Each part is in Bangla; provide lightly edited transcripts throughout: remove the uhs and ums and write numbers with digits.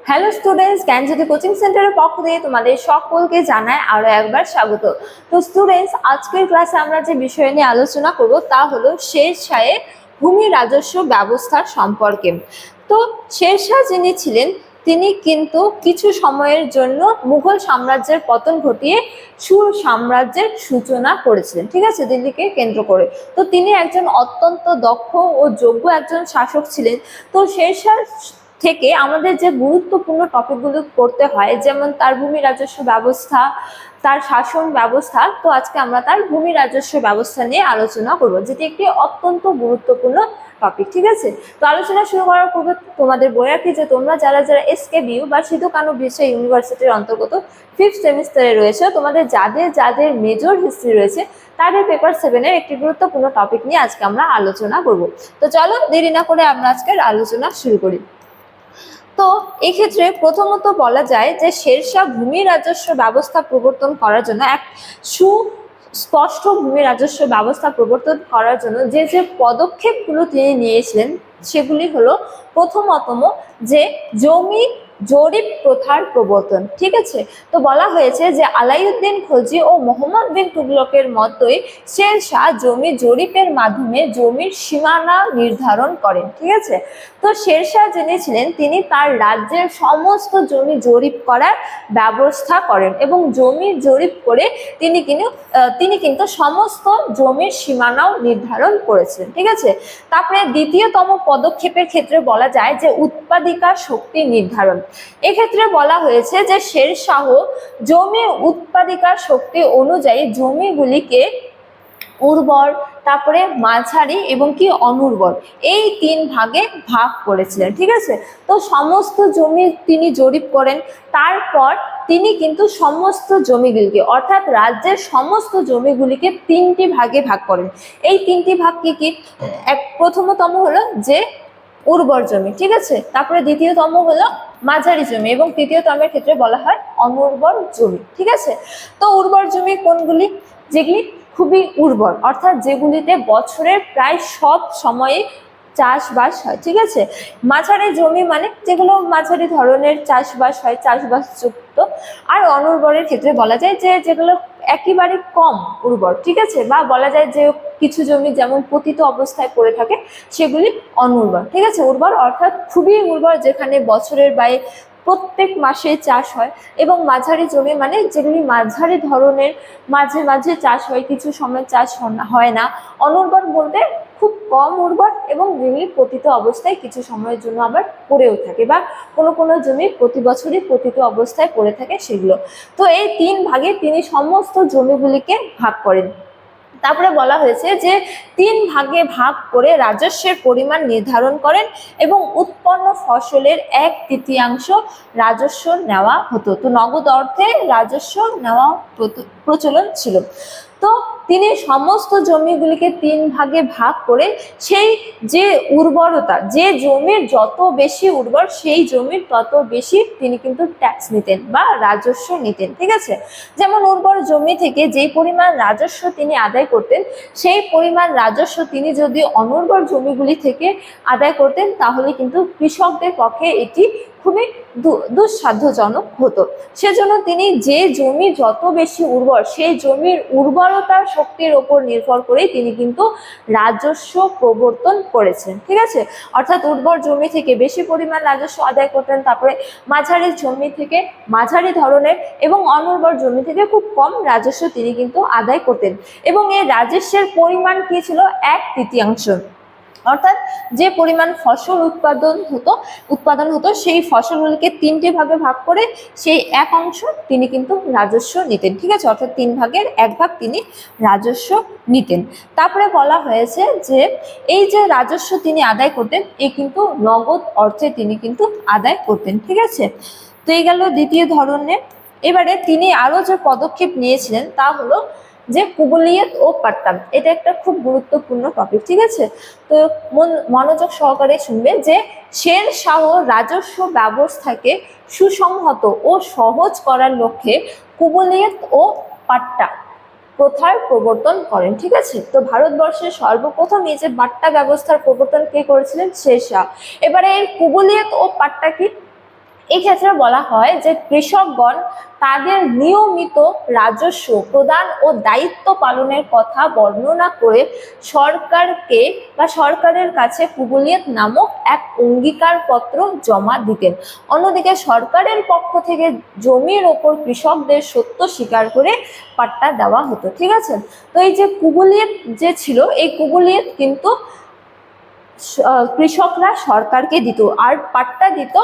হ্যালো স্টুডেন্টস, জ্ঞানজ্যোতি কোচিং সেন্টারের পক্ষ থেকে তোমাদের সকলকে জানাই আরো একবার স্বাগত। তো স্টুডেন্টস, আজকের ক্লাসে আমরা যে বিষয় নিয়ে আলোচনা করব তা হলো শের শাহের ভূমি রাজস্ব ব্যবস্থার সম্পর্কে। তো শের শাহ যিনি ছিলেন তিনি কিন্তু কিছু সময়ের জন্য মুঘল সাম্রাজ্যের পতন ঘটিয়ে সুর সাম্রাজ্যের সূচনা করেছিলেন, ঠিক আছে, দিল্লিকে কেন্দ্র করে। তো তিনি একজন অত্যন্ত দক্ষ ও যোগ্য একজন শাসক ছিলেন। তো শের শাহ থেকে আমাদের যে গুরুত্বপূর্ণ টপিকগুলো করতে হয়, যেমন তার ভূমি রাজস্ব ব্যবস্থা, তার শাসন ব্যবস্থা, তো আজকে আমরা তার ভূমি রাজস্ব ব্যবস্থা নিয়ে আলোচনা করব, যেটি একটি অত্যন্ত গুরুত্বপূর্ণ টপিক, ঠিক আছে। তো আলোচনা শুরু করার পূর্বে তোমাদের বলে রাখি যে তোমরা যারা যারা এসকেবিইউ বা সিধু কানু বিরসা ইউনিভার্সিটির অন্তর্গত 5th সেমিস্টারে রয়েছে, তোমাদের যাদের যাদের মেজর হিস্ট্রি রয়েছে তাদের পেপার 7-এর একটি গুরুত্বপূর্ণ টপিক নিয়ে আজকে আমরা আলোচনা করব। তো চলো দেরি না করে আমরা আজকের আলোচনা শুরু করি। তো এক্ষেত্রে প্রথমত বলা যায় যে শের শাহ ভূমি রাজস্ব ব্যবস্থা প্রবর্তন করার জন্য এক সুস্পষ্ট ভূমি রাজস্ব ব্যবস্থা প্রবর্তন করার জন্য যে যে পদক্ষেপগুলো তিনি নিয়েছিলেন সেগুলি হলো প্রথমতম যে জমি জরিপ প্রথার প্রবর্তন, ঠিক আছে। তো বলা হয়েছে যে আলাউদ্দিন খলজি ও মোহাম্মদ বিন তুগলকের মতোই শের শাহ জমি জরিপের মাধ্যমে জমির সীমানা নির্ধারণ করেন, ঠিক আছে। তো শের শাহ যিনি ছিলেন তিনি তার রাজ্যের সমস্ত জমি জরিপ করার ব্যবস্থা করেন এবং জমি জরিপ করে তিনি কিন্তু সমস্ত জমির সীমানাও নির্ধারণ করেছিলেন, ঠিক আছে। তারপরে দ্বিতীয়তম পদক্ষেপের ক্ষেত্রে বলা যায় যে উৎপাদিকা শক্তি নির্ধারণ। এক্ষেত্রে বলা হয়েছে যে শের শাহ জমি উৎপাদিকা শক্তি অনুযায়ী জমিগুলিকে উর্বর, তারপরে মাঝারি এবং কি অনুর্বর, এই 3 ভাগে ভাগ করেছিলেন, ঠিক আছে। তো সমস্ত জমি তিনি জরিপ করেন, তারপর তিনি কিন্তু সমস্ত জমিগুলিকে অর্থাৎ রাজ্যের সমস্ত জমিগুলিকে 3টি ভাগে ভাগ করেন। এই 3টি ভাগ কি প্রথমতম হলো যে উর্বর জমি, ঠিক আছে, তারপরে দ্বিতীয়তম হলো মাঝারি জমি এবং তৃতীয়তমের ক্ষেত্রে বলা হয় অনুর্বর জমি, ঠিক আছে। তো উর্বর জমি কোনগুলি? যেগুলি খুবই উর্বর, অর্থাৎ যেগুলিতে বছরের প্রায় সব সময়ে চাষবাস হয়, ঠিক আছে। মাঝারি জমি মানে যেগুলো মাঝারি ধরনের চাষবাস হয়, চাষবাস যুক্ত। আর অনুর্বরের ক্ষেত্রে বলা যায় যে যেগুলো একেবারে কম উর্বর, ঠিক আছে, বা বলা যায় যে কিছু জমি যেমন পতিত অবস্থায় পড়ে থাকে সেগুলি অনুর্বর, ঠিক আছে। উর্বর অর্থাৎ খুবই উর্বর, যেখানে বছরের বাইরে প্রত্যেক মাসে চাষ হয়। এবং মাঝারি জমি মানে যেগুলি মাঝারি ধরনের, মাঝে মাঝে চাষ হয়, কিছু সময় চাষ হয় না। অনুর্বর বলতে খুব কম উর্বর এবং যেগুলি পতিত অবস্থায় কিছু সময়ের জন্য আবার পড়েও থাকে, বা কোনো কোনো জমি প্রতি বছরই পতিত অবস্থায় পড়ে থাকে সেগুলো। তো এই 3 ভাগে তিনি সমস্ত জমিগুলিকে ভাগ করেন। তারপরে বলা হয়েছে যে 3 ভাগে ভাগ করে রাজস্বের পরিমাণ নির্ধারণ করেন এবং উৎপন্ন ফসলের 1/3 রাজস্ব নেওয়া হতো। তো নগদ অর্থে রাজস্ব নেওয়া প্রচলন ছিল। তো তিনি সমস্ত জমিগুলিকে 3 ভাগে ভাগ করে সেই যে উর্বরতা, যে জমির যত বেশি উর্বর সেই জমির তত বেশি তিনি কিন্তু ট্যাক্স নিতেন বা রাজস্ব নিতেন, ঠিক আছে। যেমন উর্বর জমি থেকে যেই পরিমাণ রাজস্ব তিনি আদায় করতেন সেই পরিমাণ রাজস্ব তিনি যদি অনুর্বর জমিগুলি থেকে আদায় করতেন তাহলে কিন্তু কৃষকদের পক্ষে এটি খুবই দুঃসাধ্যজনক হতো। সেজন্য তিনি যে জমি যত বেশি উর্বর সেই জমির উর্বরতার শক্তির ওপর নির্ভর করে তিনি কিন্তু রাজস্ব প্রবর্তন করেছেন, ঠিক আছে। অর্থাৎ উর্বর জমি থেকে বেশি পরিমাণ রাজস্ব আদায় করতেন, তারপরে মাঝারি জমি থেকে মাঝারি ধরনের এবং অনুর্বর জমি থেকে খুব কম রাজস্ব তিনি কিন্তু আদায় করতেন। এবং এই রাজস্বের পরিমাণ কি ছিল? 1/3। অর্থাৎ যে পরিমাণ ফসল উৎপাদন হতো সেই ফসলগুলিকে 3টে ভাগে ভাগ করে সেই 1 অংশ তিনি কিন্তু রাজস্ব নিতেন, ঠিক আছে। অর্থাৎ 3 ভাগের 1 ভাগ তিনি রাজস্ব নিতেন। তারপরে বলা হয়েছে যে এই যে রাজস্ব তিনি আদায় করতেন এই কিন্তু নগদ অর্থে তিনি কিন্তু আদায় করতেন, ঠিক আছে। তো এই গেল দ্বিতীয় ধরনের। এবারে তিনি আরো যে পদক্ষেপ নিয়েছিলেন তা হলো যে কুবুলিয়ত ও পাট্টা। এটা একটা খুব গুরুত্বপূর্ণ টপিক, ঠিক আছে। তো মনোযোগ সহকারে শুনবে যে শের শাহ রাজস্ব ব্যবস্থাকে সুসংহত ও সহজ করার লক্ষ্যে কুবুলিয়ত ও পাট্টা প্রথার প্রবর্তন করেন, ঠিক আছে। তো ভারতবর্ষের সর্বপ্রথম এই যে পাট্টা ব্যবস্থার প্রবর্তন কে করেছিলেন? শের শাহ। এবারে এই কুবুলিয়ত ও পাট্টা কি? এই ক্ষেত্রে বলা হয় যে কৃষকগণ তাদের নিয়মিত রাজস্ব প্রদান ও দায়িত্ব পালনের কথা বর্ণনা করে সরকারকে বা সরকারের কাছে কুবুলিয়ত নামক এক অঙ্গীকারপত্র জমা দিতেন। অন্যদিকে সরকারের পক্ষ থেকে জমির ওপর কৃষকদের সত্য স্বীকার করে পাট্টা দেওয়া হতো। ঠিক আছে, তো এই যে কুবুলিয়ত যে ছিল, এই কুবুলিয়ত কিন্তু কৃষকরা সরকারকে দিত আর পাট্টা দিত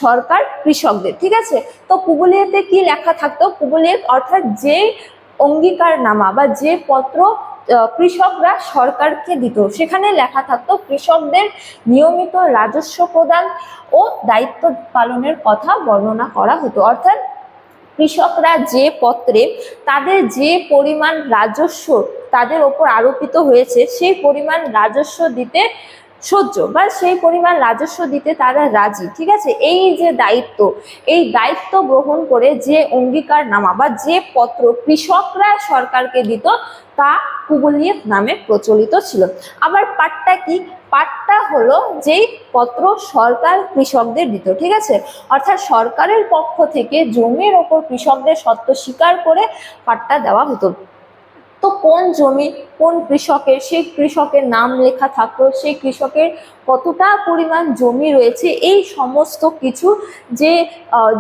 সরকার কৃষকদের। ঠিক আছে, তো কুবুলিয়তে কি লেখা থাকতো? কুবুলিয়ত অর্থাৎ যে অঙ্গীকারনামা বা যে পত্র কৃষকরা সরকারকে দিত, সেখানে লেখা থাকতো কৃষকদের নিয়মিত রাজস্ব প্রদান ও দায়িত্ব পালনের কথা বর্ণনা করা হতো। অর্থাৎ কৃষকরা যে পত্রে তাদের যে পরিমাণ রাজস্ব তাদের ওপর আরোপিত হয়েছে সেই পরিমাণ রাজস্ব দিতে সহ্য বা সেই পরিমাণ রাজস্ব দিতে তারা রাজি। ঠিক আছে, এই যে দায়িত্ব, এই দায়িত্ব গ্রহণ করে যে অঙ্গীকারনামা বা যে পত্র কৃষকরা সরকারকে দিত তা কুবুলিয়ত নামে প্রচলিত ছিল। আবার পাট্টা কি? পাট্টা হলো যেই পত্র সরকার কৃষকদের দিত। ঠিক আছে, অর্থাৎ সরকারের পক্ষ থেকে জমির ওপর কৃষকদের সত্ত্ব স্বীকার করে পাট্টা দেওয়া হতো। তো কোন জমি কোন কৃষকের, সেই কৃষকের নাম লেখা থাকতো, সেই কৃষকের কতটা পরিমাণ জমি রয়েছে, এই সমস্ত কিছু যে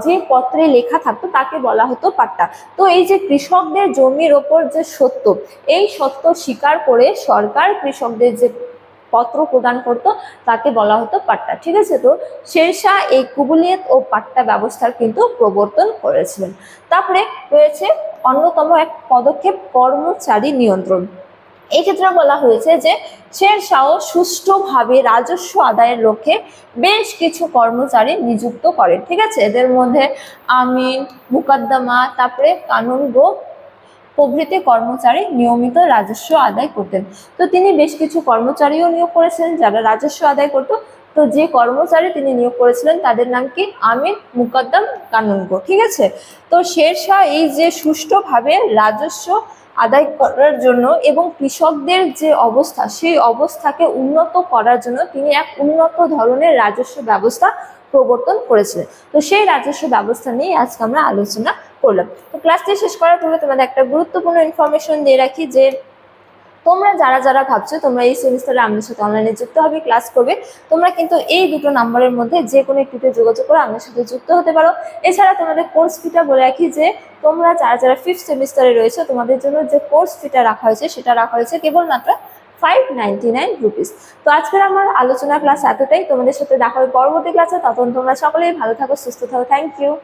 যে পত্রে লেখা থাকতো তাকে বলা হতো পাট্টা। তো এই যে কৃষকদের জমির ওপর যে সত্য, এই সত্য স্বীকার করে সরকার কৃষকদের যে পত্র প্রদান করত তাকে বলা হতো পাট্টা। ঠিক আছে, তো শেরশাহ এই কুবুলিয়ত ও পাট্টা ব্যবস্থার কিন্তু প্রবর্তন করেছিলেন। তারপরে রয়েছে অন্যতম এক পদক্ষেপ কর্মচারী নিয়ন্ত্রণ। এই ক্ষেত্রে বলা হয়েছে যে শেরশাহ সুষ্ঠুভাবে রাজস্ব আদায়ের লক্ষ্যে বেশ কিছু কর্মচারী নিযুক্ত করেন। ঠিক আছে, এদের মধ্যে আমিন, মুকদ্দমা, তারপরে কানুনগো প্রভৃতি কর্মচারী নিয়মিত রাজস্ব আদায় করতেন। তো তিনি বেশ কিছু কর্মচারীও নিয়োগ করেছিলেন যারা রাজস্ব আদায় করত। তো যে কর্মচারী তিনি নিয়োগ করেছিলেন তাদের নাম কি? আমিন, মুকদ্দম, কানুনগো। ঠিক আছে, তো শেরশাহ এই যে সুষ্ঠুভাবে রাজস্ব আদায় করার জন্য এবং কৃষকদের যে অবস্থা সেই অবস্থাকে উন্নত করার জন্য তিনি এক উন্নত ধরনের রাজস্ব ব্যবস্থা প্রবর্তন করেছিলেন। তো সেই রাজস্ব ব্যবস্থা নিয়ে আজকে আমরা আলোচনা করলাম। তো ক্লাসটি শেষ করার পূর্বে তোমাদের একটা গুরুত্বপূর্ণ ইনফরমেশন দিয়ে রাখি যে তোমরা যারা যারা ভাবছো তোমরা এই সেমিস্টারে আমাদের সাথে অনলাইনে যুক্ত হবে, ক্লাস করবে, তোমরা কিন্তু এই দুটো নাম্বারের মধ্যে যে কোনো একটিতে যোগাযোগ করে আমাদের সাথে যুক্ত হতে পারো। এছাড়া তোমাদের কোর্স ফিটা বলে রাখি যে তোমরা যারা যারা 5th সেমিস্টারে রয়েছে তোমাদের জন্য যে কোর্স ফিটা রাখা হয়েছে সেটা রাখা হয়েছে কেবলমাত্র 599 রুপিস। তো আজকের আমার আলোচনা ক্লাস এতটাই। তোমাদের সাথে দেখা হবে পরবর্তী ক্লাসে। তখন তোমরা সকলেই ভালো থাকো, সুস্থ থাকো। Thank you.